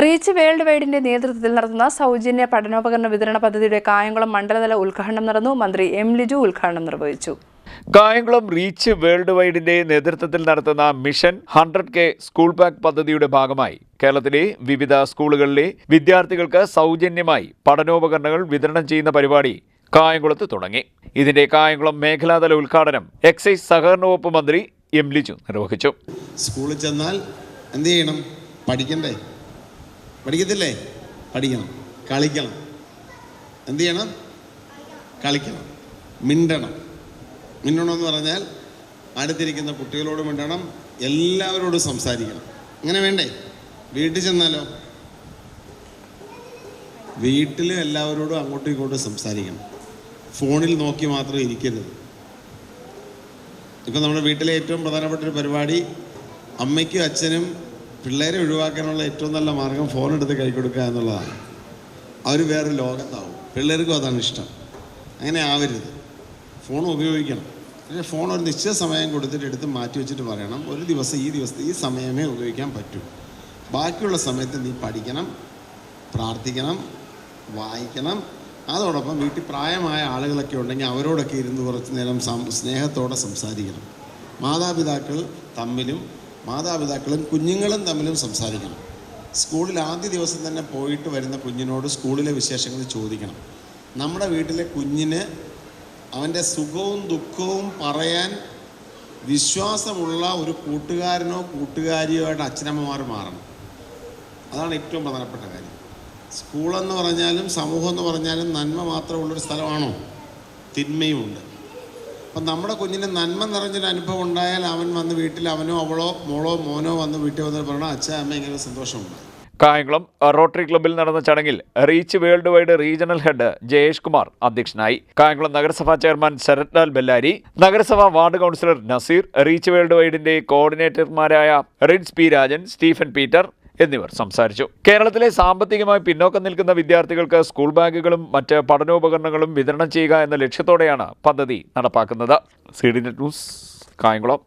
Reach world വൈഡിന്റെ നേതൃത്വത്തിൽ നടത്തുന്ന സൗജന്യ പഠനോപകരണ വിതരണ പദ്ധതിയുടെ കായംകുളം മണ്ഡലതല ഉദ്ഘാടനം നടന്നു. മന്ത്രി എം ലിജു ഉദ്ഘാടനം നിർവഹിച്ചു. കായംകുളം റീച്ച് വേൾഡ് വൈഡിന്റെ നേതൃത്വത്തിൽ നടത്തുന്ന മിഷൻ 100K സ്കൂൾ ബാഗ് പദ്ധതിയുടെ ഭാഗമായി കേരളത്തിലെ വിവിധ സ്കൂളുകളിലെ വിദ്യാർത്ഥികൾക്ക് സൗജന്യമായി പഠനോപകരണങ്ങൾ വിതരണം ചെയ്യുന്ന പരിപാടി കായംകുളത്ത് തുടങ്ങി. ഇതിന്റെ കായംകുളം മേഖലാതല ഉദ്ഘാടനം എക്സൈസ് സഹകരണ വകുപ്പ് മന്ത്രി എം ലിജു നിർവഹിച്ചു. സ്കൂളിൽ ചെന്നാൽ എന്ത് ചെയ്യണം? പഠിക്കണ്ടേ? പഠിക്കത്തില്ലേ? പഠിക്കണം, കളിക്കണം. എന്ത് ചെയ്യണം? കളിക്കണം, മിണ്ടണം. മിണ്ടണമെന്ന് പറഞ്ഞാൽ അടുത്തിരിക്കുന്ന കുട്ടികളോട് മിണ്ടണം, എല്ലാവരോടും സംസാരിക്കണം. അങ്ങനെ വേണ്ടേ? വീട്ടിൽ ചെന്നാലോ? വീട്ടിൽ എല്ലാവരോടും അങ്ങോട്ടും ഇങ്ങോട്ടും സംസാരിക്കണം. ഫോണിൽ നോക്കി മാത്രം ഇരിക്കരുത്. ഇപ്പം നമ്മുടെ വീട്ടിലെ ഏറ്റവും പ്രധാനപ്പെട്ട ഒരു പരിപാടി അമ്മയ്ക്കും അച്ഛനും പിള്ളേരെ ഒഴിവാക്കാനുള്ള ഏറ്റവും നല്ല മാർഗം ഫോൺ എടുത്ത് കൈ കൊടുക്കുക എന്നുള്ളതാണ്. അവർ വേറെ ലോകത്താവും. പിള്ളേർക്കും അതാണ് ഇഷ്ടം. അങ്ങനെ ആവരുത്. ഫോൺ ഉപയോഗിക്കണം. പക്ഷേ ഫോൺ ഒരു നിശ്ചിത സമയം കൊടുത്തിട്ട് എടുത്ത് മാറ്റി വെച്ചിട്ട് പറയണം, ഒരു ദിവസം ഈ സമയമേ ഉപയോഗിക്കാൻ പറ്റൂ. ബാക്കിയുള്ള സമയത്ത് നീ പഠിക്കണം, പ്രാർത്ഥിക്കണം, വായിക്കണം. അതോടൊപ്പം വീട്ടിൽ പ്രായമായ ആളുകളൊക്കെ ഉണ്ടെങ്കിൽ അവരോടൊക്കെ ഇരുന്ന് കുറച്ച് നേരം സ്നേഹത്തോടെ സംസാരിക്കണം. മാതാപിതാക്കൾ തമ്മിലും മാതാപിതാക്കളും കുഞ്ഞുങ്ങളും തമ്മിലും സംസാരിക്കണം. സ്കൂളിൽ ആദ്യ ദിവസം തന്നെ പോയിട്ട് വരുന്ന കുഞ്ഞിനോട് സ്കൂളിലെ വിശേഷങ്ങൾ ചോദിക്കണം. നമ്മുടെ വീട്ടിലെ കുഞ്ഞിന് അവൻ്റെ സുഖവും ദുഃഖവും പറയാൻ വിശ്വാസമുള്ള ഒരു കൂട്ടുകാരനോ കൂട്ടുകാരിയോ ആയിട്ട് അച്ഛനമ്മമാർ മാറണം. അതാണ് ഏറ്റവും പ്രധാനപ്പെട്ട കാര്യം. സ്കൂളെന്ന് പറഞ്ഞാലും സമൂഹം എന്ന് പറഞ്ഞാലും നന്മ മാത്രമുള്ളൊരു സ്ഥലമാണോ? തിന്മയുമുണ്ട്. അപ്പം നമ്മുടെ കുഞ്ഞിന് നന്മ നിറഞ്ഞൊരു അനുഭവം ഉണ്ടായാൽ അവൻ വന്ന് വീട്ടിൽ അവനോ അവളോ മോളോ മോനോ വന്ന് വീട്ടിൽ വന്ന് പറഞ്ഞാൽ അച്ഛൻ അമ്മ ഇങ്ങനെ സന്തോഷമുണ്ട്. കായംകുളം റോട്ടറി ക്ലബ്ബിൽ നടന്ന ചടങ്ങിൽ reach world wide regional head Jayesh Kumar അധ്യക്ഷനായി. കായംകുളം നഗരസഭാ ചെയർമാൻ ശരത് ലാൽ ബെല്ലാരി, നഗരസഭാ ward councillor Nazeer, reach world വൈഡിന്റെ കോർഡിനേറ്റർമാരായ Rins P Rajan, Stephen Peter എന്നിവർ സംസാരിച്ചു. കേരളത്തിലെ സാമ്പത്തികമായി പിന്നോക്കം നിൽക്കുന്ന വിദ്യാർത്ഥികൾക്ക് സ്കൂൾ ബാഗുകളും മറ്റ് പഠനോപകരണങ്ങളും വിതരണം ചെയ്യുക എന്ന ലക്ഷ്യത്തോടെയാണ് പദ്ധതി നടപ്പാക്കുന്നത്. CDNet news, Kayamkulam.